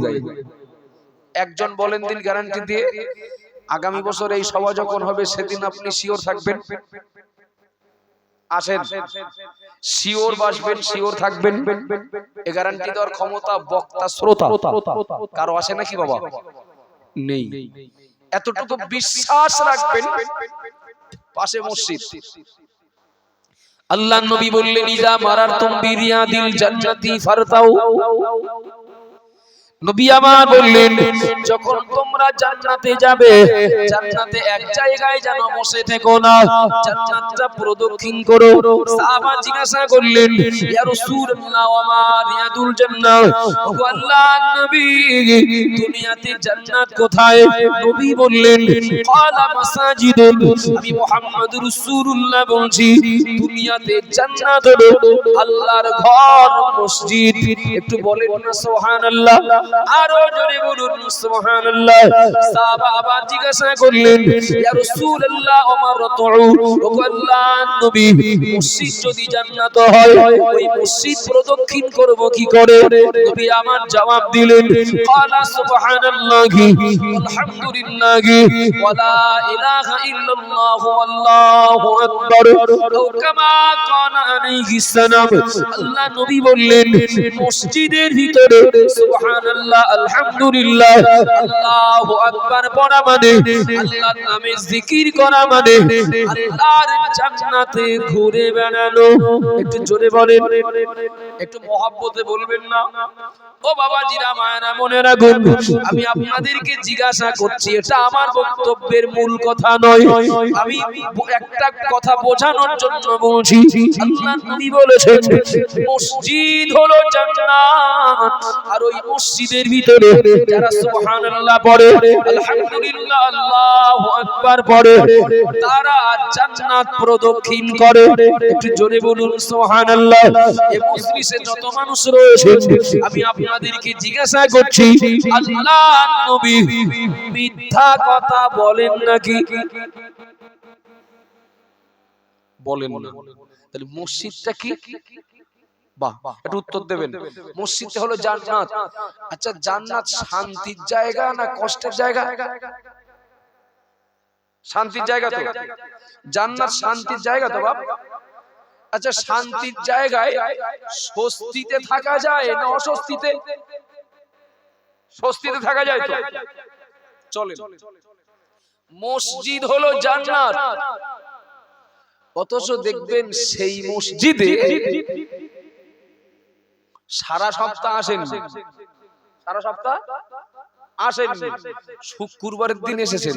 যায়। একজন বলেন দিন গ্যারান্টি দিয়ে, আগামী বছর এই সভা যখন হবে সেদিন আপনি শিওর থাকবেন? আসেন, শিওর বাসবেন, শিওর থাকবেন। এই গ্যারান্টি দেওয়ার ক্ষমতা বক্তা শ্রোতা কারো আসে নাকি বাবা? নেই। এতটুকু বিশ্বাস রাখবেন। পাশে মসজিদ, আল্লাহর নবী বললেন ইজা মারারতুম বিরিয়াদিল জান্নাতি ফারতাউ। নবী আমার বললেন যখন তোমরা জান্নাতে যাবে, জান্নাতে এক জায়গায় যেন বসে থেকো না, জান্নাতটা প্রদক্ষিণ করো। সাহাবা জিজ্ঞাসা করলেন ইয়া রাসূলুল্লাহ ওয়া মা রিয়াদুল জান্নাহ, ও আল্লাহর নবী দুনিয়াতে জান্নাত কোথায়? নবী বললেন ক্বালা মাসাজিদুন, আমি মুহাম্মদুর রাসূলুল্লাহ বলছি দুনিয়াতে জান্নাত হলো আল্লাহর ঘর, মসজিদ। একটু বলেন না সুবহানাল্লাহ, আরো জোরে বলুন সুবহানাল্লাহ। সাহাবা আবার জিজ্ঞাসা করলেন ইয়া রাসূলুল্লাহ ওমর রাতউ, ও আল্লাহর নবী মসজিদ যদি জান্নাত হয় ওই মসজিদ প্রদক্ষিণ করব কি করে? নবী আমার জবাব দিলেন ক্বালা সুবহানাল্লাহি আলহামদুলিল্লাহি ওয়া লা ইলাহা ইল্লাল্লাহ আল্লাহু আকবার, ও কামা কানা আলাইহিস সালাম। আল্লাহ নবী বললেন মসজিদের ভিতরে সুবহানাল্লাহ আলহামদুলিল্লাহ আল্লাহু আকবার পড়া মানে, আল্লাহর নামে জিকির করা মানে আল্লাহর জান্নাতে ঘুরে বেড়ানো। একটু জোরে বলেন, একটু মহব্বতে বলবেন না? ও বাবাজিরা, মায়েরা, মনে রাখুন, আমি আপনাদেরকে জিজ্ঞাসা করছি, এটা আমার বক্তব্যের মূল কথা নয়, আমি একটা কথা বোঝানোর জন্য বলছি। আল্লাহর নবী বলেছেন মসজিদ হলো জান্নাত, আর ওই মসজিদের ভিতরে যারা সুবহানাল্লাহ পড়ে, আলহামদুলিল্লাহ, আল্লাহু আকবার পড়ে, তারা জান্নাত প্রদক্ষিণ করে। একটু জোরে বলুন সুবহানাল্লাহ। এই মজলিসে যত মানুষ রয়েছে আমি আপনাদেরকে জিজ্ঞাসা করছি, আল্লাহর নবী মিথ্যা কথা বলেন নাকি? বলেন না। তাহলে মসজিদটা কি? বাহ, একটু উত্তর দেবেন। মসজিদটা হলো জান্নাত। আচ্ছা, জান্নাত শান্তির জায়গা না কষ্টের জায়গা? শান্তির জায়গা তো। জান্নাত শান্তির জায়গা তো বাপ। আচ্ছা, শান্তির জায়গায় স্বস্তিতে থাকা যায় না অস্বস্তিতে? স্বস্তিতে থাকা যায় তো। চলেন, মসজিদ হলো জান্নাত, অথচ দেখবেন সেই মসজিদে সারা সপ্তাহ আসেন, সারা সপ্তাহ আসেন, শুক্রবারের দিন এসেছেন।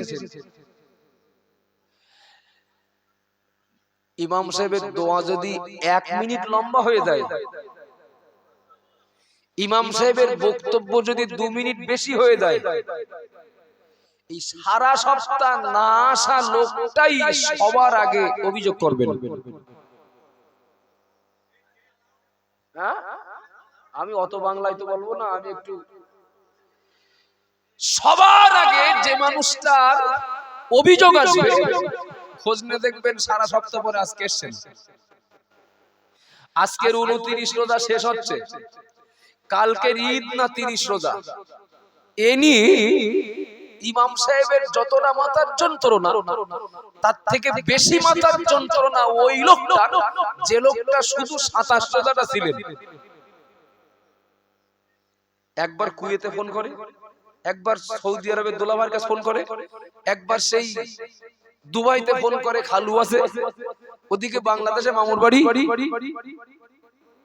ইমাম সাহেবের দোয়া যদি 1 মিনিট লম্বা হয়ে যায়, ইমাম সাহেবের বক্তব্য যদি 2 মিনিট বেশি হয়ে যায়, এই সারা সপ্তাহ না আসা লোকটাই সবার আগে অভিযোগ করবেন। হ্যাঁ, আমি অত বাংলায় তো বলবো না, আমি একটু সবার আগে যে মানুষটার অভিযোগ আসবে খোঁজ নিয়ে দেখবেন সারা সপ্তাহ পরে আজকে এসেছেন। আজকের 29 রোজা শেষ হচ্ছে, কালকের ঈদ না 30 রোজা, এনি ইমাম সাহেবের যতটা মাথার যন্ত্রণা তার থেকে বেশি মাথার যন্ত্রণা ওই লোকটা, যে লোকটা শুধু 27 রোজাটা ছিলেন। একবার কুয়েতে ফোন করে, একবার সৌদি আরবের দোলাভাইয়ের কাছে ফোন করে, একবার সেই দুবাইতে ফোন করে, খালু আছে ওদিকে বাংলাদেশে মামুর বাড়ি,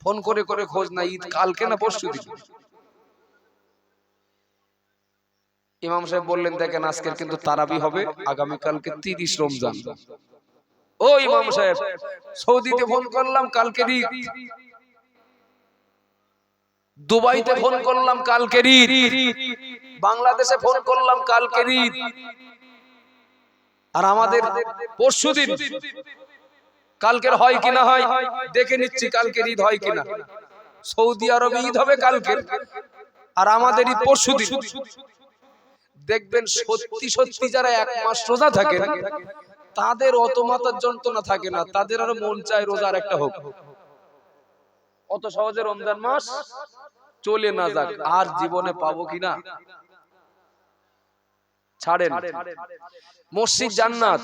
ফোন করে করে খোঁজ না ঈদ কালকে না পরশু দিন। ইমাম সাহেব বললেন দেখেন আজকের কিন্তু তারাবি হবে, আগামী কালকে 30 রমজান। ও ইমাম সাহেব, সৌদিতে ফোন করলাম কালকে ঈদ, দুবাইতে ফোন করলাম কালকে ঈদ, বাংলাদেশে ফোন করলাম কালকে ঈদ, আর আমাদের পরশুদিন। কালকের হয় কিনা হয় দেখে নিচ্ছি, কালকের ঈদ হয় কিনা। সৌদি আরবে ঈদ হবে কালকে, আর আমাদের ঈদ পরশুদিন। দেখবেন সত্যি সত্যি যারা 1 মাস রোজা থাকে তাদের অত মাথার যন্ত্রণা থাকে না, তাদের আরো মন চায় রোজা আর একটা হোক। অত সহজে রমজান মাস চলে না যাক, আর জীবনে পাবো কিনা ছাড়েন। মসজিদ জান্নাত,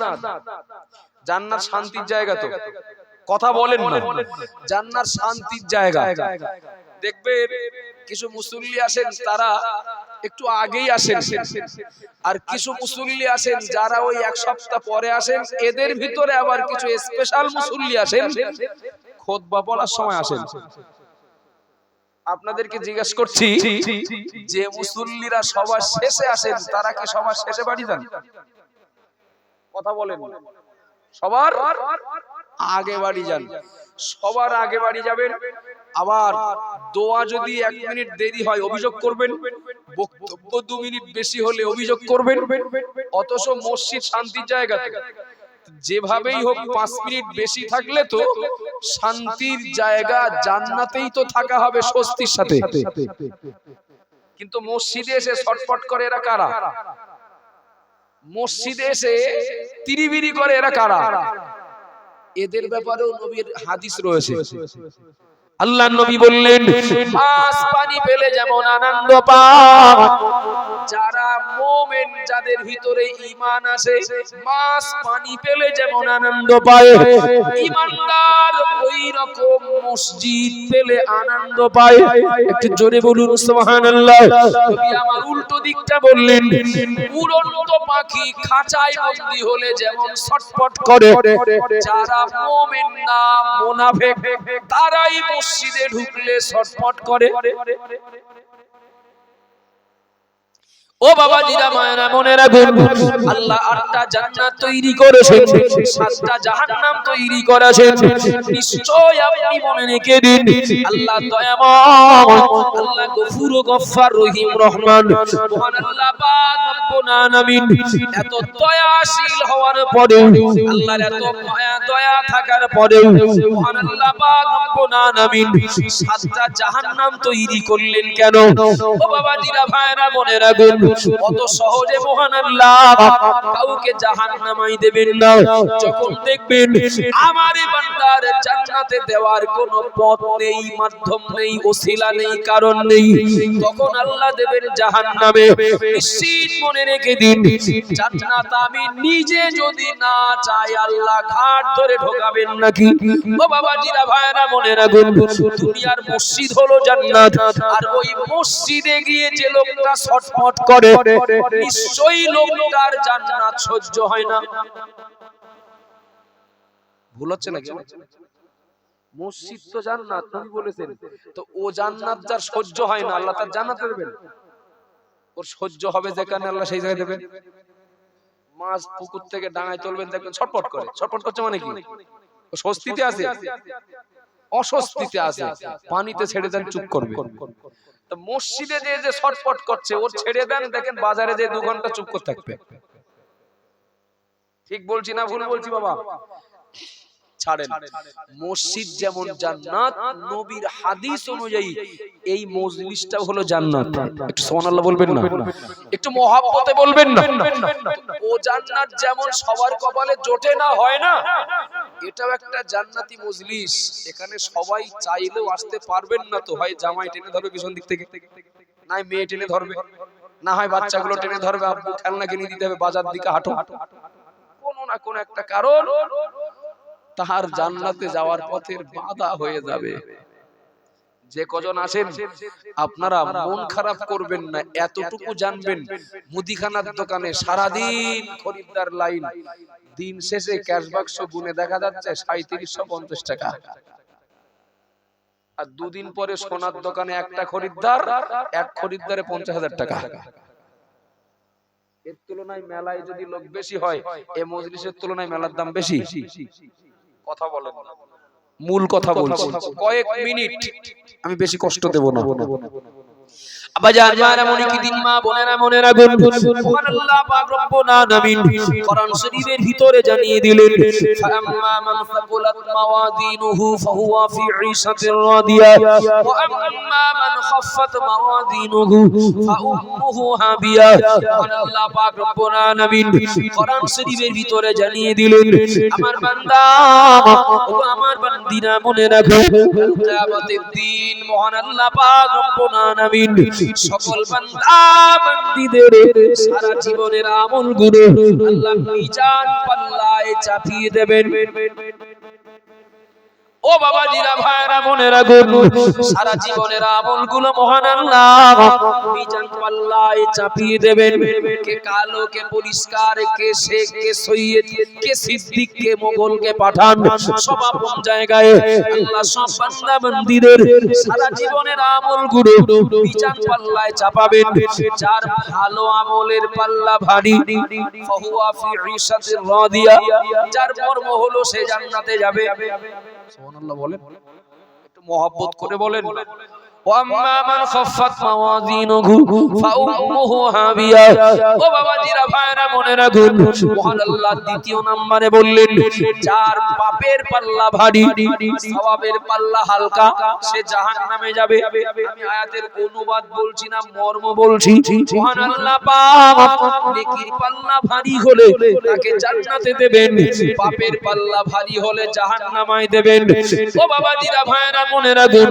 জান্নাত শান্তির জায়গা, তো কথা বলেন না, জান্নাত শান্তির জায়গা। দেখবে কিছু মুসল্লি আসেন, তারা একটু আগেই আসেন, আর কিছু মুসল্লি আসেন যারা ওই এক সপ্তাহ পরে আসেন। এদের ভিতরে আবার কিছু স্পেশাল মুসল্লি আসেন, খুতবা বলার সময় আসেন। আপনাদেরকে জিজ্ঞাসা করছি, যে মুসল্লিরা সবার শেষে আসেন, তারা কি সবার শেষে বাড়ি যান? কথা বলেন। সবার আগে বাড়ি যান, সবার আগে বাড়ি যাবেন। আবার দোয়া যদি 1 মিনিট দেরি হয় অভিযোগ করবেন, বক্তব্য 2 মিনিট বেশি হলে অভিযোগ করবেন। অথচ মসজিদ শান্তির জায়গা, যেভাবেই হোক 5 মিনিট বেশি থাকলে তো শান্তির জায়গা, জান্নাতেই তো থাকা হবে স্বস্তির সাথে। কিন্তু মসজিদে এসে ছটফট করে এরা কারা? মসজিদে এসে তিরিবিরি করে এরা কারা? এদের ব্যাপারেও নবীর হাদিস রয়েছে। আল্লাহ নবী বললেন, মাছ পানি পেলে যেমন আনন্দ পায়, যারা মুমিন, যাদের ভিতরে ঈমান আছে, মাছ পানি পেলে যেমন আনন্দ পায়, ঈমানদার ওই রকম মসজিদ পেলে আনন্দ পায়। একটু জোরে বলুন সুবহানাল্লাহ। নবী আমার উল্টো দিকটা বললেন, উড়ন্ত পাখি খাঁচায় বন্দী হলে যেমন ছটফট করে, যারা মুমিন না মুনাফিক, তারাই মসজিদে ঢুকলে ছটফট করে। ও বাবা জিরা মায়েরা মনে রাখুন, আল্লাহ 8টা জান্নাত তৈরি করেছেন, 7টা জাহান্নাম তৈরি করেছেন। নিশ্চয় আপনি মনে রেখে দিন, আল্লাহ দয়াময়, আল্লাহ গফুর ও গফফার রহিম রহমান, মহান আল্লাহ পাক রব্বুল আলামিন এত দয়াশীল হওয়ার পরেও, আল্লাহর এত দয়া থাকার পরেও, মহান আল্লাহ পাক রব্বুল আলামিন 7টা জাহান্নাম তৈরি করলেন কেন? ও বাবা জিরা ভাইরা মনে রাখুন, অত সহজে মহান আল্লাহ কাউকে জাহান্নামাই দেবেন না। যখন দেখবেন আমার বান্দার জান্নাতে দেওয়ার কোনো পথ নেই, মাধ্যম নেই, ওসিলা নেই, কারণ নেই, তখন আল্লাহ দেবেন জাহান্নামে। নিশ্চিত মনে রেখে দিন, জান্নাত আমি নিজে যদি না চাই, আল্লাহ ঘাট ধরে ঢোকাবেন নাকি? ও বাবা জিরা ভাইরা মনে রাখুন, দুনিয়ার মসজিদ হলো জান্নাত, আর ওই মসজিদে গিয়ে যে লোকটা ছটফট করে, নিশ্চয়ই লোকটার জান্নাত সহ্য হয় না। ভুল হচ্ছে নাকি? মসজিদ তো জান্নাত, নবী বলেছেন, তো ও জান্নাত যার সহ্য হয় না, আল্লাহ তার জান্নাত দেবেন? ওর সহ্য হবে যেখানে, আল্লাহ সেই জায়গায় দেবেন। মাছ পুকুর থেকে ডাঙায় তুলবেন, দেখবেন ছটফট করে। ছটফট করছে মানে কি? ও স্বস্তিতে আছে? অস্বস্তিতে আছে। পানিতে ছেড়ে দেন, চুপ করবে। তো মসজিদে যে ছটফট করছে, ওর ছেড়ে দেন, দেখেন বাজারে যে 2 ঘন্টা চুপ করে থাকবে। ঠিক বলছি না ভুল বলছি বাবা? ছাড়েন। মসজিদ যেমন জান্নাত, নবীর হাদিস অনুযায়ী এই মজলিসটা হলো জান্নাত। একটু সুবহানাল্লাহ বলবেন না? একটু মহব্বতে বলবেন না? ও জান্নাত যেমন সবার কপালে জোটে না, হয় না, এটাও একটা জান্নাতি মজলিস। এখানে সবাই চাইলেও আসতে পারবেন না, তো হয় জামাই টেনে ধরবে পিছন দিক থেকে, না মেয়ে টেনে ধরবে, না হয় বাচ্চাগুলো টেনে ধরবে, আব্বু খেলনা কিনে দিতে হবে, বাজার দিকে হাঁটো, কোনো না কোনো একটা কারণ তাহার জান্নাতে যাওয়ার পথের বাধা হয়ে যাবে। যে কজন আছেন আপনারা মন খারাপ করবেন না, এতটুকু জানবেন, মুদিখানার দোকানে সারাদিন খরিদ্দার লাইন, দিন শেষে ক্যাশ বাক্স গুনে দেখা যাচ্ছে 3750 টাকা, আর 2 দিন পরে সোনার দোকানে একটা খরিদ্দার, এক খরিদ্দারে 50,000 টাকা। এর তুলনায় মেলায় যদি লোক বেশি হয়, এই মজলিসের তুলনায় মেলার দাম বেশি। কথা বলেন না, মূল কথা বলছি, কয়েক মিনিট, আমি বেশি কষ্ট দেব না। আবাজান মারা মনে কি দিন মা বোনেরা মনে রাখুন মহান আল্লাহ পাক রব্বুল আলামিন কোরআন শরীফের ভিতরে জানিয়ে দিলেন ফাআম্মা মান সাকুলাত মাওয়াজিনুহু ফাহুয়া ফি ঈশাতির রাদিয়া ওয়া আম্মা মান খাফফাত মাওয়াজিনুহু ফাউম্মুহু হাবিয়া মহান আল্লাহ পাক রব্বুল আলামিন কোরআন শরীফের ভিতরে জানিয়ে দিলেন আমার বান্দা ও আমার বান্দিরা মনে রাখো কিয়ামতের দিন মহান আল্লাহ পাক রব্বুল আলামিন সকল বান্দা বান্দীদের সারা জীবনের আমলগুলো আল্লাহ মিজান পাল্লায় চাপিয়ে দেবেন। ও বাবাজিরা ভাইরা মনে রাখুন সারা জীবনের আমলগুলো মহান আল্লাহ মিজান পাল্লায় চাপিয়ে দেবেন। কে কালো, কে পরিষ্কার, কে শেখ, কে সৈয়দ, কে সিদ্দিক, কে মোগল, কে পাঠান, সব আপন জায়গায় আল্লাহ সব বান্দা বান্দীদের সারা জীবনের আমলগুলো মিজান পাল্লায় চাপাবেন। যার ভালো আমলের পাল্লা ভারী ফাহুয়া ফি ঈশাতির রাদিয়া, যার মর্ম হলো সে জান্নাতে যাবে। সুবহানাল্লাহ বলেন, একটু মহব্বত করে বলেন। ওয়াম্মা মান খাফফাত মাওয়াজিনুহু ফাউম্মুহু হাবিয়া। ও বাবাজিরা ভাইরা মনে রাখুন মহান আল্লাহ দ্বিতীয় নম্বরে বললেন যার পাপের পাল্লা ভারী সওয়াবের পাল্লা হালকা সে জাহান্নামে যাবে। আমি আয়াতের অনুবাদ বলছি না, মর্ম বলছি। মহান আল্লাহ পাক নেকির পাল্লা ভারী হলে তাকে জান্নাতে দেবেন, পাপের পাল্লা ভারী হলে জাহান্নামায় দেবেন। ও বাবাজিরা ভাইরা মনে রাখুন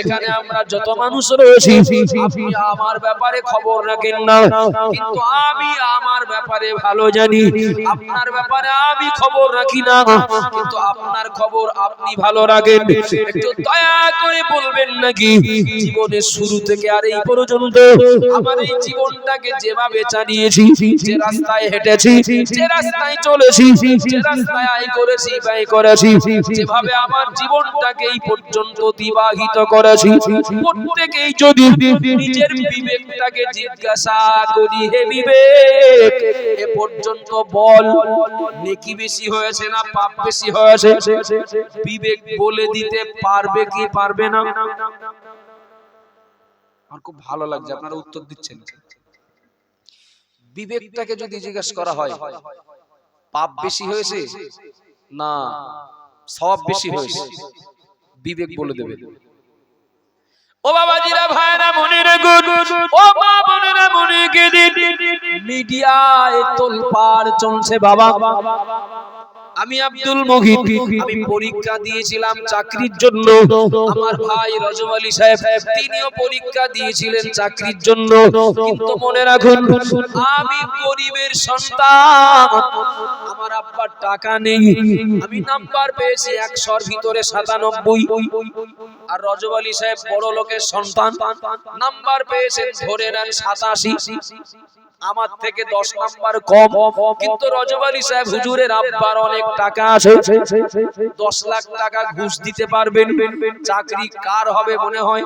এখানে আমরা যত মানুষ রয়েছি আপনি আমার ব্যাপারে খবর রাখেন না, কিন্তু আমি আমার ব্যাপারে ভালো জানি। আপনার ব্যাপারে আমি খবর রাখি না, কিন্তু আপনার খবর আপনি ভালো রাখেন। একটু দয়া করে বলবেন নাকি জীবনের শুরু থেকে আর এই পর্যন্ত আমার এই জীবনটাকে যেভাবে চালিয়েছি, যে রাস্তায় হেঁটেছি, যে রাস্তায় চলেছি, যে রাস্তায় আয় করেছি ব্যয় করেছি, যেভাবে আমার জীবনটাকে এই পর্যন্ত অতিবাহিত করেছি, প্রত্যেকেই যদি নিজের বিবেকটাকে জিজ্ঞাসা করি, হে বিবেক এ পর্যন্ত বল নেকি বেশি হয়েছে না পাপ বেশি হয়েছে? বিবেক বলে দিতে পারবে কি পারবে না? আমার খুব ভালো লাগছে আপনারা উত্তর দিচ্ছেন। বিবেকটাকে যদি জিজ্ঞেস করা হয় পাপ বেশি হয়েছে না সওয়াব বেশি হয়েছে, বিবেক বলে দেবে। ও বাবাজিরা ভাইরা মনে রাখুন, ও মা বোনেরা মনে রেখে দিন, মিডিয়ায় তোলপাড় চলছে বাবা। আমি আব্দুল মুহিত, আমি পরীক্ষা দিয়েছিলাম চাকরির জন্য। আমার ভাই রজব আলী সাহেব তিনিও পরীক্ষা দিয়েছিলেন চাকরির জন্য। কিন্তু মনে রাখুন আমি গরিবের সন্তান, আমার আব্বার টাকা নেই। আমি নাম্বার পেয়েছি 100-র ভিতরে 97, আর রজব আলী সাহেব বড় লোকের সন্তান, নাম্বার পেয়েছেন ধরে নেন 87। আমার থেকে 10 নাম্বার কম, কিন্তু রজব আলী সাহেব হুজুরের আব্বার অনেক টাকা আছে, 10 লাখ টাকা ঘুষ দিতে পারবেন। চাকরি কার হবে মনে হয়?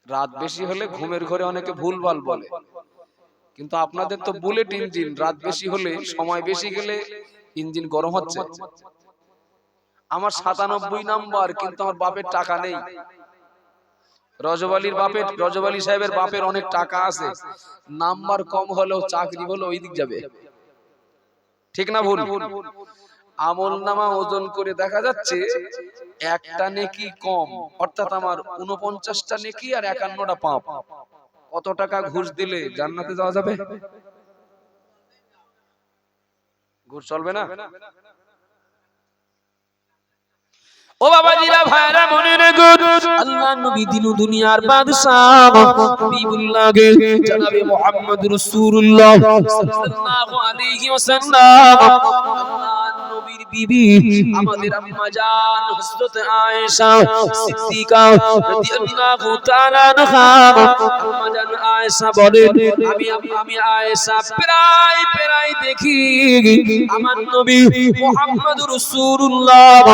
রাত বেশি হলে ঘুমের ঘরে অনেকে ভুলভাল বলে, কিন্তু আপনাদের তো বুলেট ইঞ্জিন, রাত বেশি হলে সময় বেশি গেলে ইঞ্জিন গরম হচ্ছে। আমার 97 নাম্বার, কিন্তু আমার বাপের টাকা নেই। রজব আলী সাহেবের বাপের অনেক টাকা আছে, নাম্বার কম হলেও চাকরি হলো ওই দিক যাবে। ঠিক না ভুল? আমল নামা ওজন করে দেখা যাচ্ছে একটা নেকি কম, অর্থাৎ আমার 49টা নেকি আর 51টা পাপ। কত টাকা ঘুষ দিলে জান্নাতে যাওয়া যাবে? ঘুষ চলবে না। ও বাবাজিরা ভাইরা মনে রাখুন আল্লাহ নবী দিন দুনিয়ার বাদশাহ হাবিবুল্লাহকে জনাবে মুহাম্মদ রাসূলুল্লাহ সাল্লাল্লাহু আলাইহি ওয়াসাল্লাম আল্লাহ নবীর বিবি আমাদের আম্মা জান হযরত আয়েশা সিদ্দিকা রাদিয়াল্লাহু তাআলা আনহা, আম্মা জান আয়েশা বলেন আমি আয়েশা প্রায় দেখি আমার নবী মুহাম্মদ রাসূলুল্লাহ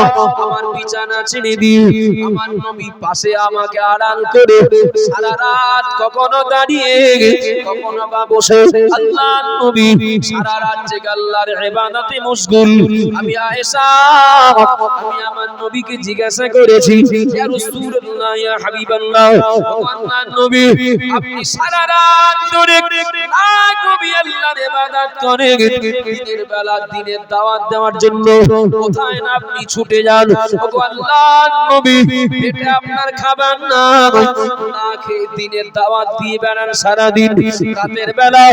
আমার বিছানা ছেড়ে দিয়ে আমার নবী পাশে আমাকে আড়াল করে সারা রাত কখনো দাঁড়িয়ে কখনো বা বসে আল্লাহর নবী সারা রাত জেগে আল্লাহর ইবাদতে মশগুল। আমি আয়েশা আমি আমার নবীকে জিজ্ঞাসা করেছি ইয়া রাসূলুল্লাহ ইয়া হাবিবাল্লাহ ও আল্লাহর নবী আপনি সারা রাত ধরে না কবি আল্লাহর ইবাদত করেন দিনের বেলা দিনের দাওয়াত দেওয়ার জন্য কোথায় না আপনি ছুটে যান ও আল্লাহর নবী এটা আপনার খাবার না না খেয়ে দিনের দাওয়াত দিয়ে বেড়ান সারা দিন রাতের বেলা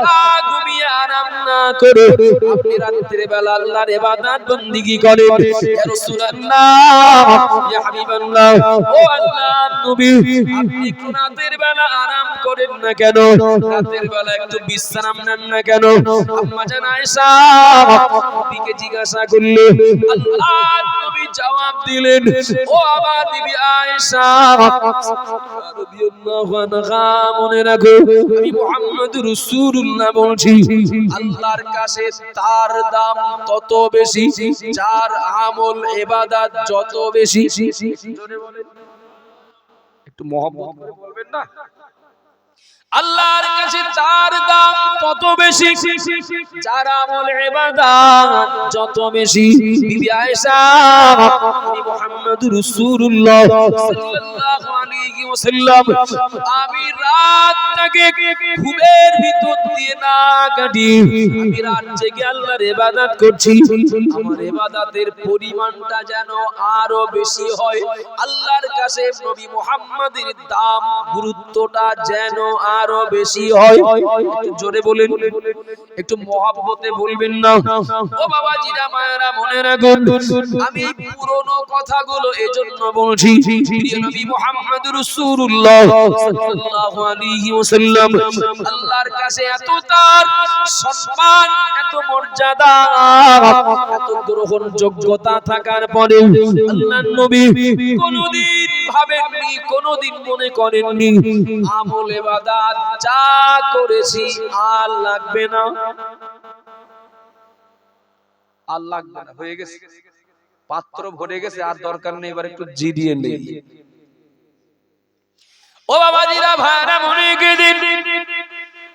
না ঘুমিয়ে আরাম না করে আপনি রাতের বেলা আল্লাহর ইবাদত বندگی করেন ইয়া রাসূলুল্লাহ ইয়া হাবিবাল্লাহ ও আল্লাহর নবী আপনি রাতের বেলা আরাম করেন না কেন রাতের বেলা একটু বিশ্রাম নেন না কেন আম্মা জান আয়েশা নবীকে জিজ্ঞাসা করলেন আল্লাহর নবী জবাব দিলেন ও আমার বিবি আয়েশা রাদিয়াল্লাহু আনহা মনে রাখো আমি মুহাম্মদুর রাসূলুল্লাহ বলছি আল্লাহর কাছে তার দাম তত বেশি যার আমল ইবাদত যত বেশি জোরে বলেন একটু মহব্বত করে বলবেন না আল্লাহর কাছে তার দাম তত বেশি যার আমল ইবাদত যত বেশি বিবি আয়েশা আমি মুহাম্মদুর রাসূলুল্লাহ সাল্লাল্লাহু আলাইহি ওয়াসাল্লাম আমি রাতটাকে ঘুমের ভিতর দিয়ে না কাটি আমি রাত জেগে আল্লাহর ইবাদত করছি আমার ইবাদতের পরিমাণটা যেন আরো বেশি হয় আল্লাহর কাছে নবী মুহাম্মাদের দাম গুরুত্বটা যেন আরো বেশি হয় জোরে বলেন একটু মহব্বতে বলবেন না ও বাবাজিরা মায়েরা মনে রাখুন আমি পুরনো কথাগুলো এজন্য বলছি প্রিয় নবী মুহাম্মদুর রাসূলুল্লাহ সাল্লাল্লাহু আলাইহি ওয়াসাল্লাম আল্লাহর কাছে এত তার সম্মান এত মর্যাদা এত গ্রহণযোগ্যতা থাকার পরে আল্লাহর নবী কোনদিন ভাবেননি কোনদিন মনে করেননি আমল ইবাদত যা করেছি আর লাগবে না আর লাগবে না হয়ে গেছে পাত্র ভরে গেছে আর দরকার নেই এবার একটু জিরিয়ে নেই ও বাবাজিরা ভাইরা মনে গেদিন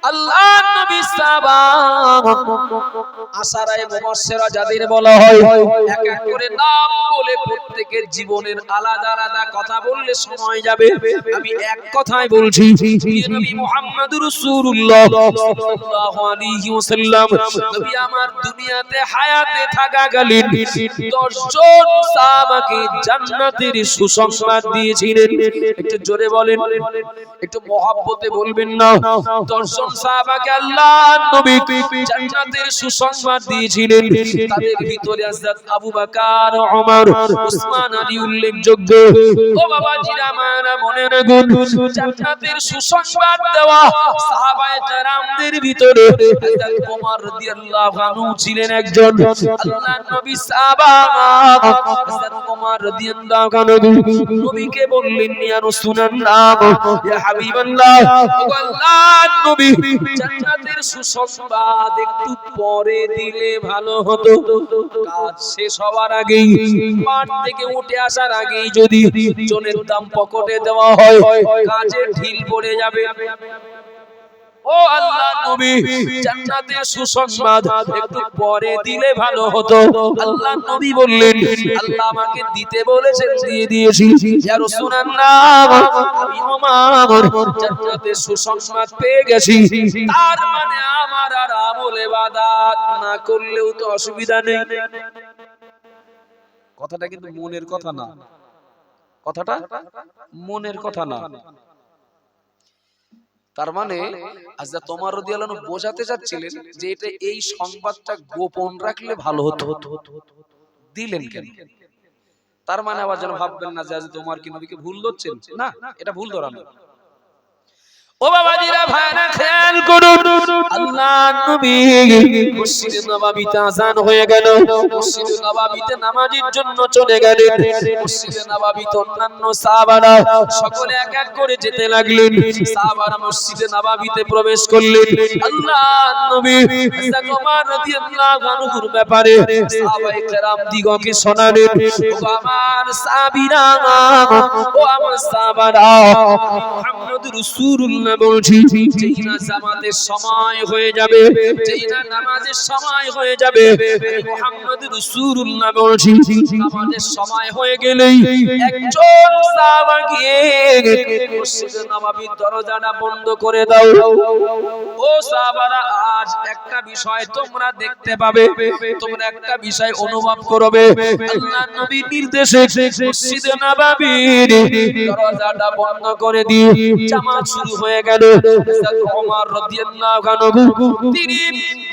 আল্লাহর নবী সাহাবা আশারায়ে মুবাশশিরা যাদের বলা হয় এক এক করে নাম বলে প্রত্যেকের জীবনের আলাদা আলাদা কথা বললে সময় যাবে আমি এক কথাই বলছি নবী মুহাম্মদুর রাসূলুল্লাহ সাল্লাল্লাহু আলাইহি ওয়াসাল্লাম নবী আমার দুনিয়াতে হায়াতে থাকাকালীন 10 জন সাহাবাকে জান্নাতের সুসংবাদ দিয়েছিলেন একটু জোরে বলেন একটু মহব্বতে বলবেন না 10 জন সাহাবাকে আল্লাহর নবী জান্নাতের সুসংবাদ দিয়েছিলেন তাদের ভিতরে হযরত আবু বকর ওমর উসমান আলী উল্লেখযোগ্য ও বাবাজিরা আমার মনে রাখুন জান্নাতের সুসংবাদ দেওয়া সাহাবায়ে কেরামদের ভিতরে হযরত ওমর রাদিয়াল্লাহু আনহু ছিলেন একজন আল্লাহর নবী সাহাবা হযরত ওমর রাদিয়াল্লাহু আনহু নবীকে বললেন ইয়া রাসূলুল্লাহ ইয়া হাবিবাল্লাহ ও আল্লাহর নবী জান্নাতের সুসংবাদ একটু পরে দিলে ভালো হতো কাজ শেষ হওয়ার আগেই মাঠ থেকে উঠে আসার আগেই যদি জনের দাম পকেটে দেওয়া হয় কাজে ঢিল পড়ে যাবে ও আল্লাহর নবী জান্নাতের সুসংবাদ একটু পরে দিলে ভালো হতো আল্লাহর নবী বললেন আল্লাহ আমাকে দিতে বলেছেন দিয়ে দিয়েছি ইয়া রাসূলুল্লাহ আমি ওমর জান্নাতের সুসংবাদ পেয়ে গেছি তার মানে আমার আর আমল ইবাদত না করলেও তো অসুবিধা নেই কথাটা কিন্তু মনের কথা না কথাটা মনের কথা না তার মানে হযরত ওমর রাদিয়াল্লাহু আনহু বোঝাতে যাচ্ছিলেন যে এটা এই সংবাদটা গোপন রাখলে ভালো হতো দিলেন কেন তার মানে আবার যেন ভাববেন না যে হযরত ওমর কি নবীকে ভুল ধরছেন না এটা ভুল ধরা না ও বাবাজিরা ভাইরা খেয়াল করুন আল্লাহর নবী মসজিদে নববীতে আযান হয়ে গেল মসজিদে নববীতে নামাজের জন্য চলে গেলেন মসজিদে নববীতে অন্যান্য সাহাবারা সকলে এক এক করে যেতে লাগলেন সাহাবারা মসজিদে নববীতে প্রবেশ করলেন আল্লাহর নবী হযরত ওমর রাদিয়াল্লাহু আনহুর ব্যাপারে সাহাবায়ে কেরাম দিগকে শোনালেন ও আমার সাহাবীরা ও আমার সাহাবারা মুহাম্মদ মুহাম্মদ রাসূলুল্লাহ বলছি, যেই না জামাতের সময় হয়ে যাবে, যেই না নামাজের সময় হয়ে যাবে, মুহাম্মদ রাসূলুল্লাহ বলছি, নামাজের সময় হয়ে গেলেই একজন সাহাবা গিয়ে মসজিদে নববীর দরজাটা বন্ধ করে দাও। ও সাহাবারা, আজ একটা বিষয় তোমরা দেখতে পাবে, তোমরা একটা বিষয় অনুভব করবে। আল্লাহর নবীর নির্দেশে মসজিদে নববীর দরজাটা বন্ধ করে দিয়ে জামাত শুরু হয়ে গেল। হযরত ওমর রাদিয়াল্লাহু আনহু তিনি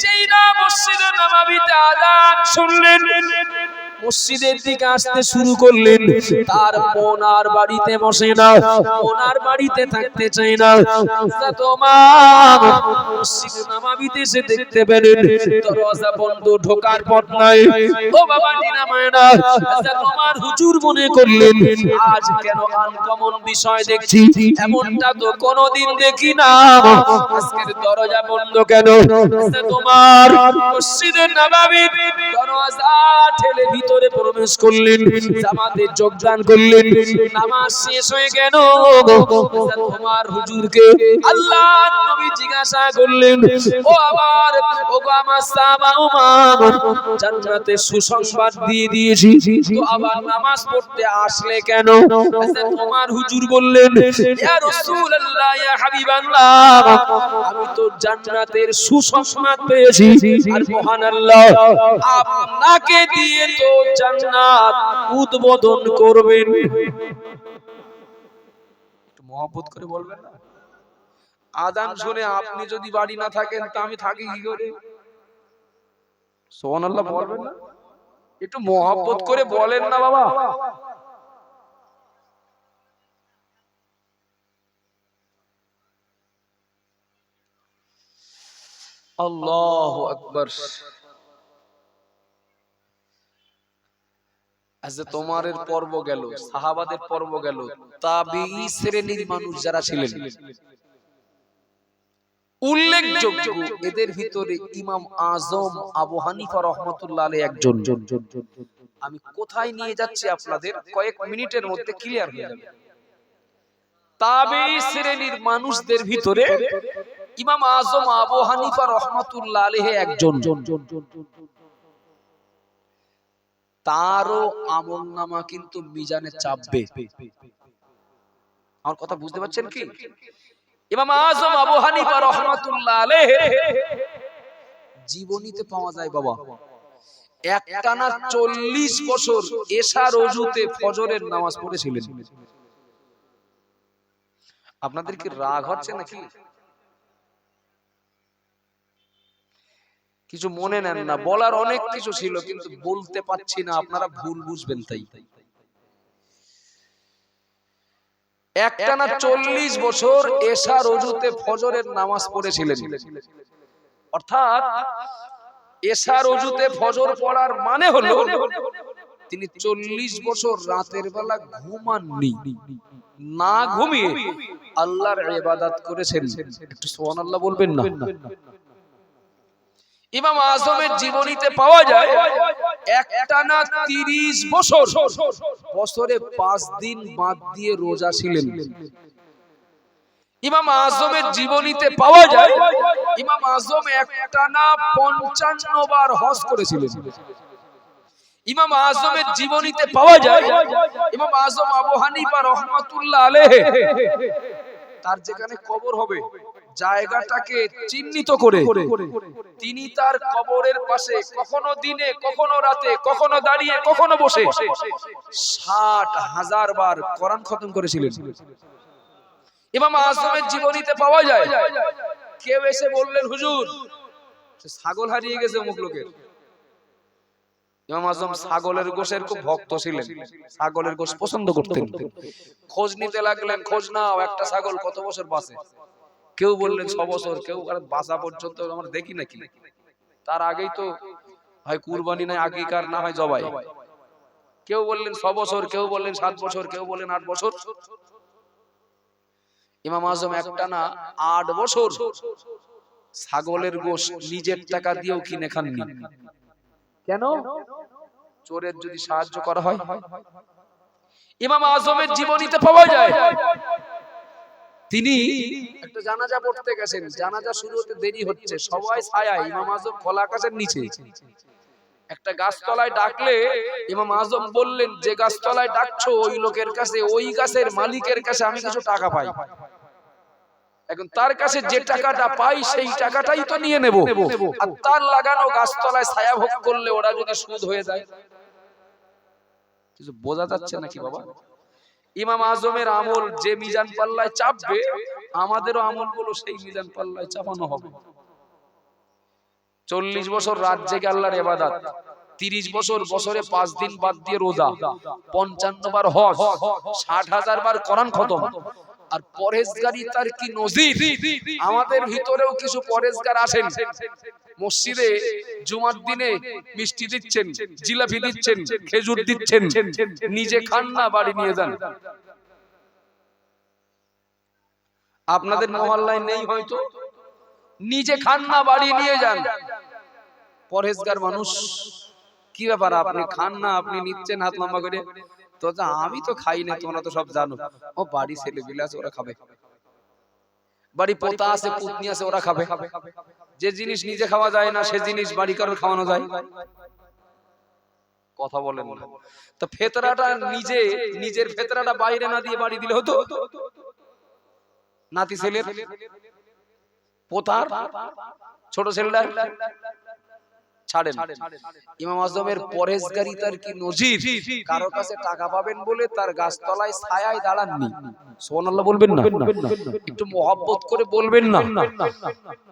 যেই না মসজিদে নববীতে আযান শুনলেন, মসজিদের দিকে আসতে শুরু করলেন, তার মন আর বাড়িতে বসে না, মন আর বাড়িতে থাকতে চায় না। হযরত ওমর মসজিদে নববীতে এসে দেখতে পেলেন দরজা বন্ধ, ঢোকার পথ নাই। ও বাবা নিরাময় না, হযরত ওমর হুজুর মনে করলেন আজ কেন আনকমন বিষয় দেখছি, এমনটা তো কোনোদিন দেখি না, আজকের দরজা বন্ধ কেন? হযরত ওমর মসজিদে নববীর দরজা ঠেলে ভিতরে প্রবেশ করলেন, জামাতে যোগদান করলেন। নামাজ শেষ হয়ে গেল। হযরত ওমর হুজুরকে আল্লাহর নবী জিজ্ঞাসা করলেন, ও আমার সাহাবা ওমর, জান্নাতের সুসংবাদ দিয়ে দিয়েছি, তো আবার নামাজ পড়তে আসলে কেন? হযরত ওমর হুজুর বললেন, ইয়া রাসূলুল্লাহ, ইয়া হাবিবাল্লাহ, আমি তো জান্নাতের সুসংবাদ পেয়েছি, আর মহান আল্লাহ আপনাকে দিয়ে তো জান্নাত উদ্বোধন করবেন। একটু মহব্বত করে বলবেন না? আযান শুনে আপনি যদি বাড়ি না থাকেন তা আমি থাকি কি করে? সুবহানাল্লাহ বলবেন না? একটু মহব্বত করে বলেন না বাবা। আল্লাহু আকবার। হযরত ওমরের পর্ব গেল, সাহাবাদের পর্ব গেল, তাবিঈ শ্রেণীর মানুষ যারা ছিলেন উল্লেখযোগ্য, এদের ভিতরে ইমাম আজম আবু হানিফা রাহমাতুল্লাহ আলাইহি একজন। আমি কোথায় নিয়ে যাচ্ছি আপনাদের কয়েক মিনিটের মধ্যে ক্লিয়ার হয়ে যাবে। তাবিঈ শ্রেণীর মানুষদের ভিতরে ইমাম আজম আবু হানিফা রাহমাতুল্লাহ আলাইহি একজন। তারও আমলনামা কিন্তু মিজানে চাপবে। আমার কথা বুঝতে পারছেন কি? ইমাম আজম আবু হানিফা রাহমাতুল্লাহ আলাইহি জীবনীতে পাওয়া যায় বাবা, একটানা 40 বছর এশার ওযুতে ফজরের নামাজ পড়েছিলেন। আপনাদের কি রাগ হচ্ছে নাকি? কিছু মনে নেন না, বলার অনেক কিছু ছিল কিন্তু বলতে পাচ্ছি না, আপনারা ভুল বুঝবেন তাই। একটানা 40 বছর এশার ওযুতে ফজরের নামাজ পড়েছিলেন। অর্থাৎ এশার ওযুতে ফজর পড়ার মানে হলো তিনি 40 বছর রাতের বেলা ঘুমাননি, না ঘুমিয়ে আল্লাহর ইবাদত করেছেন। একটু সুবহানাল্লাহ বলবেন না? ইমাম আজমের জীবনীতে পাওয়া যায় একটানা 30 বছর বছরে 5 দিন বাদ দিয়ে রোজা ছিলেন। ইমাম আজমের জীবনীতে পাওয়া যায় ইমাম আজম একটানা 55 বার হজ করেছিলেন। ইমাম আজমের জীবনীতে পাওয়া যায় ইমাম আজম আবু হানিফা রাহমাতুল্লাহ আলাইহি তার যেখানে কবর হবে জায়গাটাকে চিহ্নিত করে তিনি তার কবরের পাশে কখনো দিনে, কখনো রাতে, কখনো দাঁড়িয়ে, কখনো বসে 60,000 বার কোরআন খতম করেছিলেন। ইমাম আজমের জীবনীতে পাওয়া যায় কেউ এসে বললেন, হুজুর ছাগল হারিয়ে গেছে অমুক লোকের। ইমাম আজম ছাগলের গোশের খুব ভক্ত ছিলেন, ছাগলের গোশ পছন্দ করতেন। খোঁজ নিতে লাগলেন, খোঁজ নাও একটা ছাগল কত বছর বাঁচে। কেউ বললেন 6 বছর, কেউ বাঁচা পর্যন্ত আমরা দেখি নাকি, তার আগেই তো হয় কুরবানি, না আগিকার, না হয় জবাই। কেউ বললেন 6 বছর, কেউ বললেন 7 বছর, কেউ বললেন 8 বছর। ইমাম আজম একটানা 8 বছর ছাগলের গোশ নিজের টাকা দিয়েও কিনে খাননি। কেন? চোরের যদি সাহায্য করা হয়। ইমাম আজমের জীবনীতে পাওয়া যায় তিনি একটা জানাজা পড়তে গেছেন, জানাজা শুরু হতে দেরি হচ্ছে, সবাই ছায়া, ইমাম আজম খোলা আকাশের নিচে। একটা গাছতলায় ডাকলে ইমাম আজম বললেন, যে গাছতলায় ডাকছো ওই লোকের কাছে, ওই গাছের মালিকের কাছে আমি কিছু টাকা পাই, এখন তার কাছে যে টাকাটা পাই সেই টাকাটাই তো নিয়ে নেব, আর তার লাগানো গাছতলায় ছায়া ভোগ করলে ওরা যদি সুদ হয়ে যায়। কিছু বোঝা যাচ্ছে নাকি বাবা? ইমাম আজমের আমল যে মিজান পাল্লায় চাপবে, আমাদেরও আমলগুলো সেই মিজান পাল্লায় চাপানো হবে। 40 বছর রাত জেগে আল্লাহর ইবাদত, 30 বছর বছরে 5 দিন বাদ দিয়ে রোজা, 55 বার হজ, 60,000 বার কোরআন খতম, আর পরহেজগারি তার কি নজির। আমাদের ভিতরেও কিছু পরহেজগার আছেন, মসজিদে জুমার দিনে মিষ্টি দিচ্ছেন, জিলাপি দিচ্ছেন, খেজুর দিচ্ছেন, নিজে খান না, বাড়ি নিয়ে যান। আপনাদের মহল্লায় নেই হয়তো, নিজে খান না, বাড়ি নিয়ে যান। পরহেজগার মানুষ, কি ব্যাপার আপনি খান না, আপনি নিচ্ছেন হাত লম্বা করে, তো আমি তো খাই না, তোমরা তো সব জানো। ও বাড়ি ছেলে পিলে আছে, ওরা খাবে, বাড়ি পোতা আছে, পুতনি আছে, ওরা খাবে। যে জিনিস নিজে খাওয়া যায় না সে জিনিস বাড়ি কারোর খাওয়ানো যায়? কথা বলেন না তো। ফেতরাটা নিজে, নিজের ফেতরাটা বাইরে না দিয়ে বাড়ি দিলে হতো? নাতি ছেলের, পোতার, ছোট ছেলেটার ছাড়েন। ইমাম আজমের পরহেজগারিতার কি নজির। কারো কাছে টাকা পাবেন বলে তার গাছতলায় ছায়ায় দাঁড়াননি। সুবহানাল্লাহ বলবেন না? একটু মহব্বত করে বলবেন না?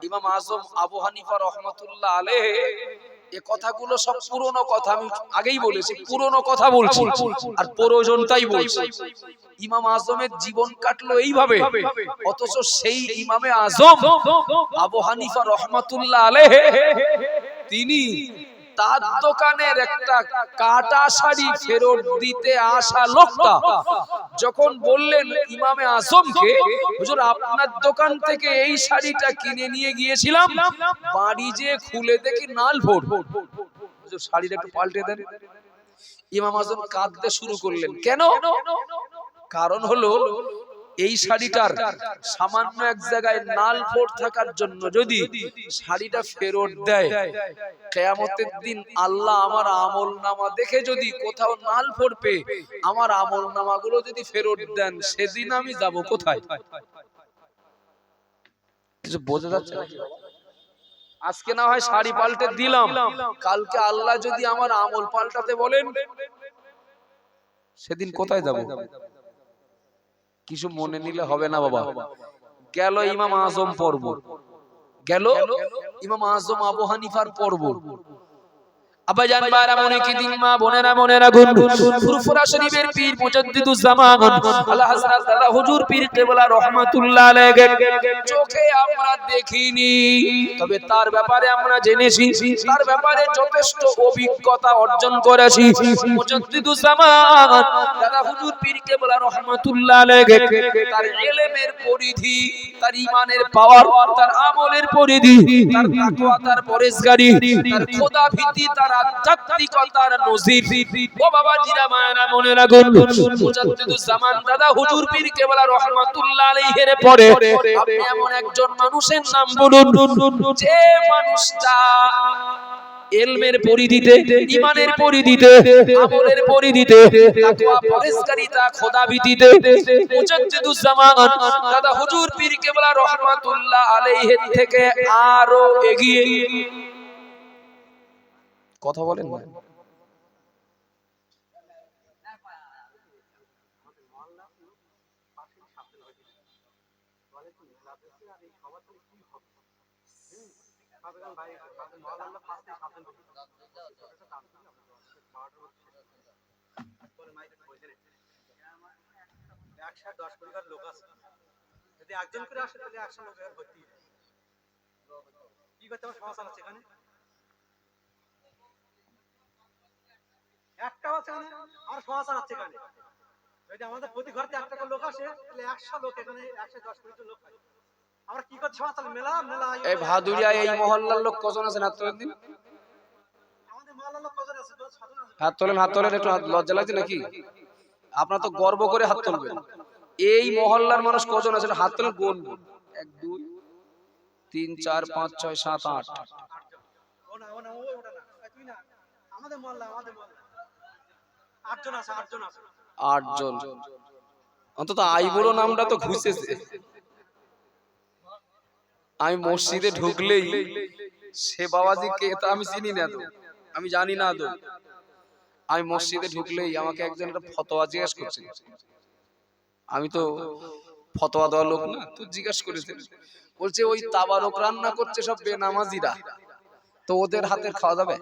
ইমাম আজম আবু হানিফা রাহমাতুল্লাহ আলাইহি, এ কথাগুলো সব পুরনো কথা, আমি আগেই বলেছি পুরনো কথা বলছি, আর প্রয়োজনটাই বলছি। ইমাম আজমের জীবন কাটলো এইভাবে, অথচ সেই ইমামে আজম আবু হানিফা রাহমাতুল্লাহ আলাইহি, তিনি তার দোকানের একটা কাটা শাড়ি ফেরত দিতে আসা লোকটা যখন বললেন ইমামে আজমকে, হুজুর আপনার দোকান থেকে এই শাড়িটা কিনে নিয়ে গিয়েছিলাম, বাড়ি যে খুলে দেখি নাল ভোট, হুজুর শাড়িটা একটু পাল্টে দেন। ইমাম আজম কাঁদতে শুরু করলেন। কেন? কারণ হলো এই শাড়িটার সামান্য এক জায়গায় নাল ফোট থাকার জন্য যদি শাড়িটা ফেরত দেয়, কিয়ামতের দিন আল্লাহ আমার আমলনামা দেখে যদি কোথাও নাল ফোট পেয়ে আমার আমলনামাগুলো যদি ফেরত দেন, সেদিন আমি যাব কোথায়? কিছু বোঝা যাচ্ছে নাকি? আজকে না হয় শাড়ি পাল্টে দিলাম, কালকে আল্লাহ যদি আমার আমল পাল্টাতে বলেন, সেদিন কোথায় যাব? কিছু মনে নিলে হবে না বাবা। গেল ইমাম আজম পর্ব, গেল ইমাম আজম আবু হানিফার পর্ব। আব্বাজান বারা মনে কি দিন, মা বোনেরা মনেরা গুন, ফুরফুরা শরীফের পীর মুজাদ্দিদুজ জামান আল্লাহ হযরত দাদা হুজুর পীর কিবলা রাহমাতুল্লাহ আলাইহি চোখে আমরা দেখিনি, তবে তার ব্যাপারে আমরা জেনেছি, তার ব্যাপারে যথেষ্ট অভিজ্ঞতা অর্জন করেছি। মুজাদ্দিদুজ জামান দাদা হুজুর পীর কিবলা রাহমাতুল্লাহ আলাইহি তার ইলমের পরিধি, তার ঈমানের পাওয়ার, তার আমলের পরিধি, তার তাকওয়া, তার পরহেজগারি, তার খোদা ভীতি, তার আধ্যাত্মিকতার নজির। ও বাবা জিরা মায়েরা মনে রাখুন, মুজাদ্দিদুজ জামান দাদা হুজুর পীর কিবলা রাহমাতুল্লাহ আলাইহির পরে আপনি এমন একজন মানুষের নাম বলুন যে মানুষটা ইলমের পরিধিতে, ঈমানের পরিধিতে, আমলের পরিধিতে, তাকওয়া, পরহেজগারিতা, খোদা ভীতিতে মুজাদ্দিদুজ জামান দাদা হুজুর পীর কিবলা রাহমাতুল্লাহ আলাইহি থেকে আরো এগিয়ে। কথা বলেন না। একজন করে আসে তাহলে 100 লোক ভর্তি কি করতে হবে? সমাজ চালাচ্ছে এখানে একটা আছে, আর সমাজ চালাচ্ছে এখানে। যদি আমাদের প্রতি ঘরতে একটা করে লোক আসে তাহলে 100 লোক, এখানে 110 কোটি লোক হয়। আমরা কি করতে সমাজ চালাচ্ছি? মেলা মেলা। এই ভাদুরিয়া এই মহল্লার লোক কজন আছেন? হাত তোলেন দিন। আমাদের মহল্লার লোক কজন আছে? হাত তোলেন, হাত তোলেন। একটু লজ্জা লাগছে নাকি? আপনারা তো গর্ব করে হাত তুলবেন। এই মহল্লার মানুষ কজন আছে হাত তুলে গোল 1 2 3 4 5 6 7 8 আমাদের মহল্লা 8 জন আছে 8 জন আছে 8 জন অন্তত আইবুড়ো নামটা তো ঘুষেছে আমি মসজিদে ঢুকলেই সে বাবাজি কে তা আমি চিনি না তো আমি জানি না তো আমি মসজিদে ঢুকলেই আমাকে একজন একটা ফতোয়া জিজ্ঞেস করছে আমি তো ফতোয়া দেওয়ার লোক না তো জিজ্ঞেস করেছে বলছে ওই তাবারক রান্না করছে সব বেনামাজিরা তো ওদের হাতের খাওয়া যাবে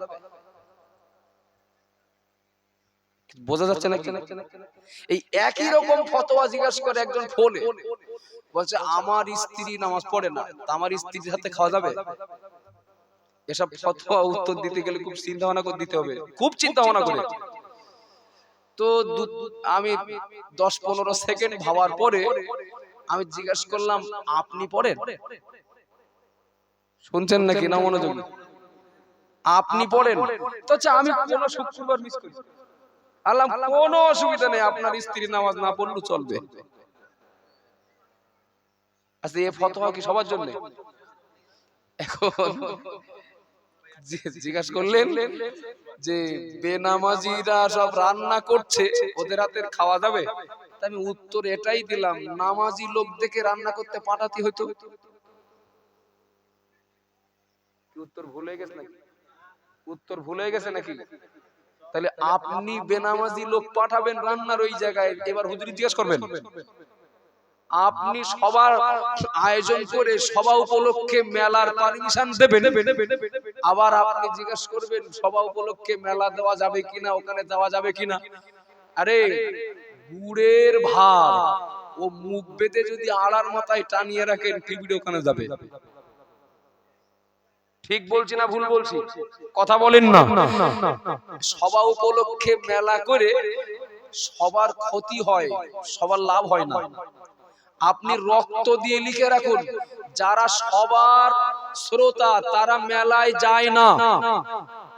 বোঝা যাচ্ছে না এই একই রকম ফতোয়া জিজ্ঞেস করে একজন ফোনে বলছে আমার স্ত্রী নামাজ পড়ে না তা আমার স্ত্রীর হাতে খাওয়া যাবে এসব ফতোয়া উত্তর দিতে গেলে খুব চিন্তা ভাবনা করে দিতে হবে খুব চিন্তা ভাবনা করে তো আমি 10-15 সেকেন্ড ভাবার পরে আমি জিজ্ঞাসা করলাম আপনি পড়েন শুনছেন নাকি না মনোযোগ আপনি পড়েন তো আচ্ছা আমি কোন শুক্রবার মিস করি আল্লাহ কোনো অসুবিধা নেই আপনার স্ত্রী নামাজ না পড়লেও চলবে আচ্ছা এই ফতোয়া কি সবার জন্য এখন জিজ্ঞাসা করলেন যে বেনামাজিরা সব রান্না করছে ওদের হাতের খাওয়া যাবে আমি উত্তর এটাই দিলাম নামাজি লোক দেখে রান্না করতে পাঠাতে হইতো উত্তর ভুলে গেছে নাকি উত্তর ভুলে গেছে নাকি তাহলে আপনি বেনামাজি লোক পাঠাবেন রান্নার ওই জায়গায় এবার হুজুরি জিজ্ঞেস করবেন আপনি সবার আয়োজন করে সভা উপলক্ষে মেলার পারমিশন দেবেন আবার আপনি জিজ্ঞেস করবেন সভা উপলক্ষে মেলা দেওয়া যাবে কিনা ওখানে যাওয়া যাবে কিনা আরে গুড়ের ভার ও মুখ বেঁধে যদি আড়ার মাথায় টানিয়ে রাখেন টিভির ওখানে যাবে ঠিক বলছি না ভুল বলছি কথা বলেন না সভা উপলক্ষে মেলা করে সবার ক্ষতি হয় সবার লাভ হয় না আপনি রক্ত দিয়ে লিখে রাখুন যারা সবার শ্রোতা তারা মেলায় যায় না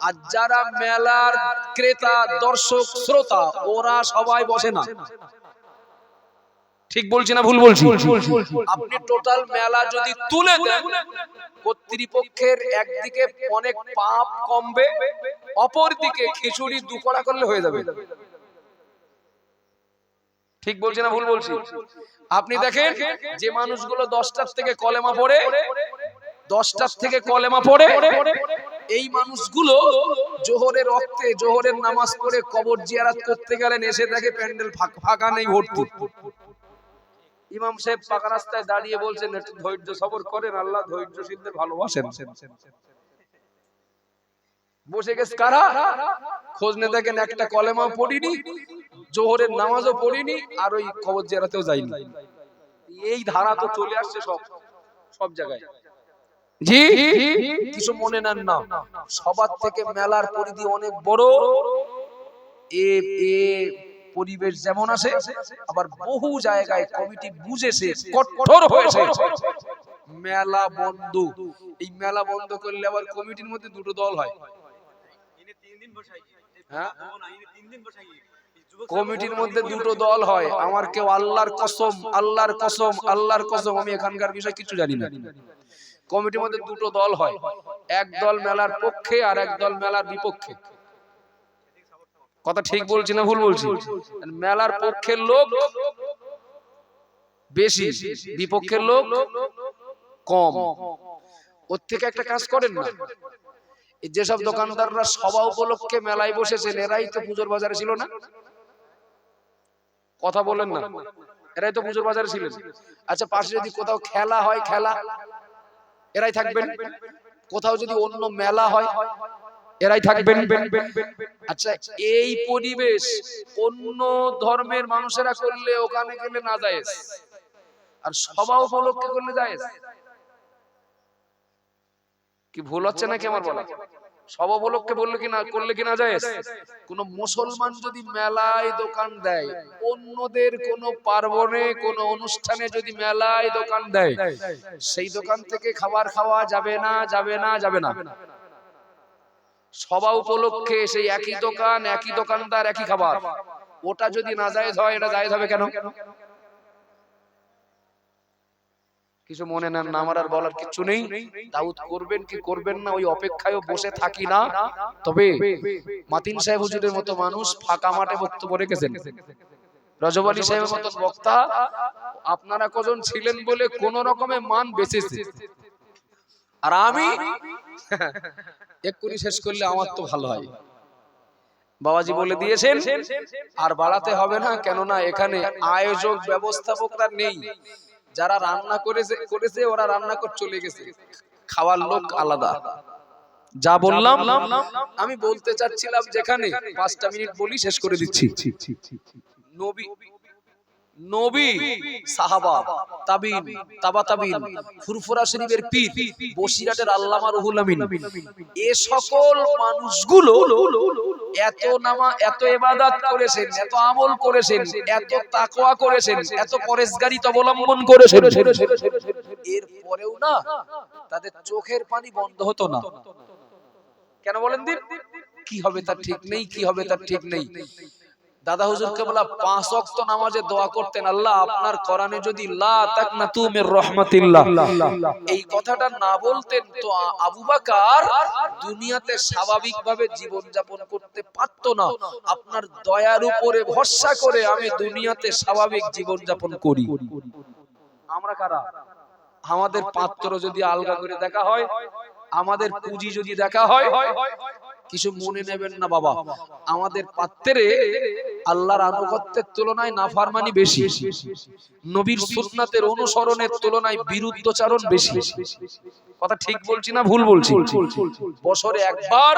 আর যারা মেলার ক্রেতা দর্শক শ্রোতা ওরা সবাই বসে না ঠিক বলছি না ভুল বলছি আপনি টোটাল মেলা যদি তুলে দেন কর্তৃপক্ষের একদিকে অনেক পাপ কমবে অপর দিকে খিচুড়ি দুকড়া করলে হয়ে যাবে ঠিক বলছি না ভুল বলছি আপনি দেখেন যে মানুষগুলো 10টার থেকে কলেমা পড়ে 10টার থেকে কলেমা পড়ে এই মানুষগুলো জোহরের রক্তে জোহরের নামাজ পড়ে কবর জিয়ারত করতে গেলেন এসে দেখে প্যান্ডেল ফাঁকা নেই ভর্তি ইমাম সাহেব পাকা রাস্তায় দাঁড়িয়ে বলছেন একটু ধৈর্য সবর করেন আল্লাহ ধৈর্যশীলদের ভালোবাসেন বসে গেছে কারা খোঁজ নিয়ে দেখেন একটা কলেমাও পড়িনি জোহরের নামাজও পড়িনি আর ওই কবর জিয়ারতেও যায়নি এই ধারা তো চলে আসছে সব জায়গায় জি কিছু মনে নেন না সবার থেকে মেলার পরিধি অনেক বড় এ পরিবেশ যেমন আছে আবার বহু জায়গায় কমিটি বুঝেছে কঠোর হয়েছে মেলা বন্ধ এই মেলা বন্ধ করলে আবার কমিটির মধ্যে দুটো দল হয় হ্যাঁ কমিটির মধ্যে দুটো দল হয় আমার কেউ আল্লাহর কসম আল্লাহর কসম আল্লাহর কসম আমি এখানকার বিষয় কিছু জানি না কমিটির মধ্যে দুটো দল হয় এক দল মেলার পক্ষে আর এক দল মেলার বিপক্ষে কথা ঠিক বলছি না ভুল বলছি মেলার পক্ষের লোক বেশি বিপক্ষের লোক কম ওর থেকে একটা কাজ করেন না যেসব দোকানদাররা সভা উপলক্ষে মেলায় বসেছেন এরাই তো পুজোর বাজারে ছিল না কথা বলেন না এরাই তো পুজোর বাজারে ছিলেন আচ্ছা পাশে যদি কোথাও খেলা হয় খেলা এরাই থাকবেন কোথাও যদি অন্য মেলা হয় এরাই থাকবেন আচ্ছা এই পরিবেশ অন্য ধর্মের মানুষেরা করলে ওখানে গেলে না জায়েজ আর সভা উপলক্ষে করলে জায়েজ কি ভুল হচ্ছে নাকি আমার বলা সভা উপলক্ষে বললে কি না করলে কি না জায়েজ কোন মুসলমান যদি মেলায় দোকান দেয় অন্যদের কোন পার্বণে কোন অনুষ্ঠানে যদি মেলায় দোকান দেয় সেই দোকান থেকে খাবার খাওয়া যাবে না যাবে না যাবে না সভা উপলক্ষে সেই একই দোকান একই দোকানদার একই খাবার ওটা যদি না জায়েজ হয় এটা জায়েজ হবে কেন কিছু মনে নেন না, আমার আর বলার কিছু নেই। দাউদ করবেন কি করবেন না ওই অপেক্ষায় বসে থাকি না। তবে মাতিন সাহেব হুজুরের মতো মানুষ ফাঁকা মাঠে বক্তব্য রেখেছেন। রজব আলী সাহেবের মতন বক্তা আপনারা কজন ছিলেন বলে কোন রকমে মান বেঁচেছে। আর আমি এক্ষুনি শেষ করলে আমার তো ভালো হয়। বাবাজি বলে দিয়েছেন আর বাড়াতে হবে না, কেননা এখানে আয়োজক ব্যবস্থাপকরা নেই। যারা রান্না করেছে ওরা রান্না করে চলে গেছে, খাওয়ার লোক আলাদা। যা বললাম আমি বলতে চাচ্ছিলাম, যেখানে 5টা মিনিট বলি শেষ করে দিচ্ছি। নবী, নবী, সাহাবা, তাবিন, তাবা তাবিন, ফুরফুরা শরীফের পীর, বসিরহাটের আল্লামা রুহুল আমিন, এ সকল মানুষগুলো এত নামাজ, এত ইবাদত করেছেন, এত আমল করেছেন, এত তাকওয়া করেছেন, এত পরেশগারিতা অবলম্বন করেছেন, এর পরেও না তাদের চোখের পানি বন্ধ হতো না। কেন বলেন দিন? কি হবে তার ঠিক নেই, কি হবে তার ঠিক নেই। দাদা হুজুর কেবলা 5 ওয়াক্ত নামাজে দোয়া করতেন, আল্লাহ আপনার কোরআনে যদি লা তাকনাতু মির রাহমাতিল্লাহ এই কথাটা না বলতেন তো আবু বকর দুনিয়াতে স্বাভাবিকভাবে জীবন যাপন করতে পারতো না। আপনার দয়ার উপরে ভরসা করে আমি দুনিয়াতে স্বাভাবিক জীবন যাপন করি। আমরা কারা? আমাদের পাত্র যদি আলগা করে দেখা হয়, আমাদের পুঁজি যদি দেখা হয়, কিছু মনে নেবেন না বাবা, আমাদের পাত্রে আল্লাহর আনুগত্যের তুলনায় নাফরমানি বেশি, নবীর সুন্নাতের অনুসরণের তুলনায় বিরুদ্ধচারণ বেশি। কথা ঠিক বলছি না ভুল বলছি? বছরে একবার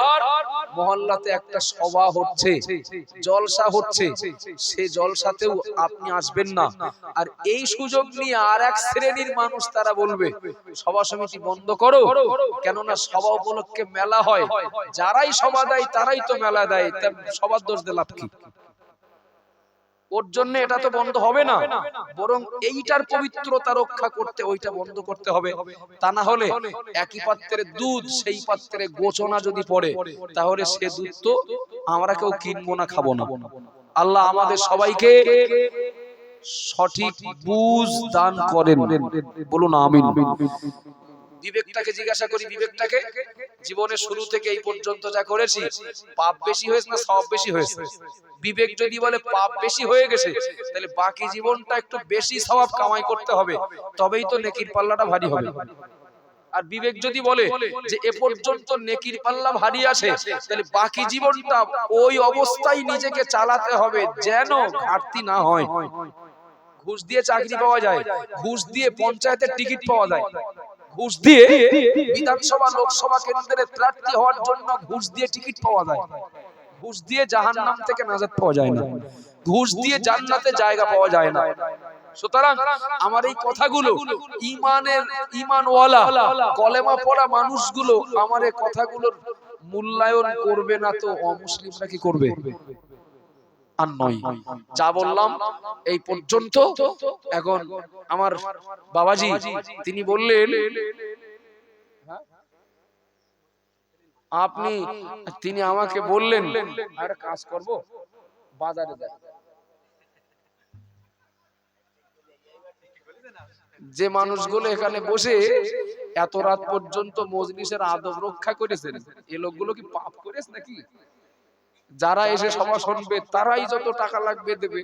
মহল্লাতে একটা সভা হচ্ছে, জলসা হচ্ছে, সে জলসাতেও আপনি আসবেন না। আর এই সুযোগ নিয়ে আর এক শ্রেণীর মানুষ তারা বলবে সভা সমিতি বন্ধ করো, কেননা সভা উপলক্ষে মেলা হয়, যারাই সভা দেয় তারাই তো মেলা দেয়, সবার দোষ দিয়ে লাভ কি? ওর জন্য এটা তো বন্ধ হবে না, বরং এইটার পবিত্রতা রক্ষা করতে ওইটা বন্ধ করতে হবে। তা না হলে একই পাত্রে দুধ সেই পাত্রে গোচনা যদি পড়ে, তাহলে সে দুধ তো আমরা কেউ কিনবো না, খাবো না। আল্লাহ আমাদের সবাইকে সঠিক বুঝ দান করেন, বলুন আমিন। বিবেকটাকে জিজ্ঞাসা করি, বিবেকটাকে জীবনের শুরু থেকে এই পর্যন্ত যা করেছি, পাপ বেশি হয়েছে না সওয়াব বেশি হয়েছে? বিবেক যদি বলে পাপ বেশি হয়ে গেছে, তাহলে বাকি জীবনটা একটু বেশি সওয়াব কামাই করতে হবে, তবেই তো নেকির পাল্লাটা ভারী হবে। আর বিবেক যদি বলে যে এ পর্যন্ত নেকির পাল্লা ভারী আছে, তাহলে বাকি জীবনটা ওই অবস্থায় নিজেকে চালাতে হবে যেন ঘাটতি না হয়। ঘুষ দিয়ে চাকরি পাওয়া যায়, ঘুষ দিয়ে পঞ্চায়েতের টিকিট পাওয়া যায়, ঘুষ দিয়ে বিধানসভা লোকসভা কেন্দ্রে প্রার্থী হওয়ার জন্য ঘুষ দিয়ে টিকিট পাওয়া যায়, ঘুষ দিয়ে জাহান্নাম থেকে নাজাত পাওয়া যায় না, ঘুষ দিয়ে জান্নাতে জায়গা পাওয়া যায় না। সুতরাং আমার এই কথাগুলো ঈমানওয়ালা কলেমা পড়া মানুষগুলো আমার এই কথাগুলোর মূল্যায়ন করবে না, তো অমুসলিমরা কি করবে? আর নয়, যা বললাম এই পর্যন্ত। এখন আমার বাবাজি তিনি বললেন তিনি আমাকে বললেন আর কাজ করব, বাজারে যাই। যে মানুষগুলো এখানে বসে এত রাত পর্যন্ত মজলিসের আদব রক্ষা করেছেন, এই লোকগুলো কি পাপ করেছে নাকি? যারা এসে সভা শুনবে তারাই যত টাকা লাগবে দেবে,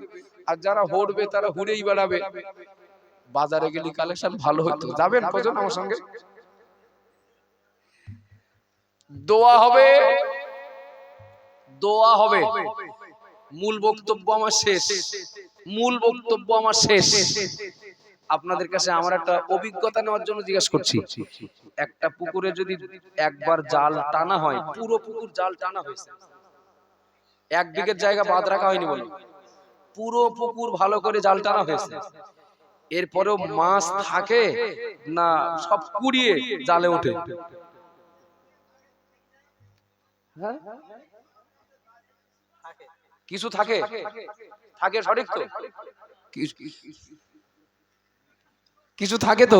আর যারা হড়বে তারা হুড়েই বেড়াবে। বাজারে গেলে কালেকশন ভালো হতো। যাবেন কজন আমার সঙ্গে? দোয়া হবে, দোয়া হবে। মূল বক্তব্য আমার শেষ, মূল বক্তব্য আমার শেষ। আপনাদের কাছে আমার একটা অভিজ্ঞতা নেওয়ার জন্য জিজ্ঞেস করছি। একটা পুকুরে যদি একবার জাল টানা হয়, পুরো পুকুর জাল টানা হয়েছে, 1 বিঘের জায়গা বাদ রাখা হয়নি বলে পুরো পুকুর ভালো করে জাল টানা হয়েছে, এরপরেও মাছ থাকে না সব কুড়িয়ে জালে ওঠে? কিছু থাকে, থাকে সঠিক তো, কিছু থাকে তো।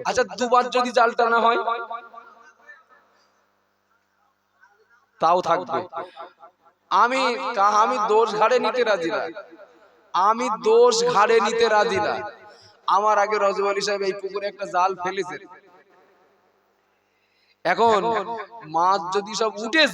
আচ্ছা, দুবার যদি জাল টানা হয় তাও থাকবে। আমি দোষ ঘাড়ে নিতে রাজি না, আমি দোষ ঘাড়ে নিতে রাজি না। আমার আগে রজব আলী সাহেব এই পুকুরে একটা জাল ফেলেছে। এখন মাছ যদি সব উঠে যায়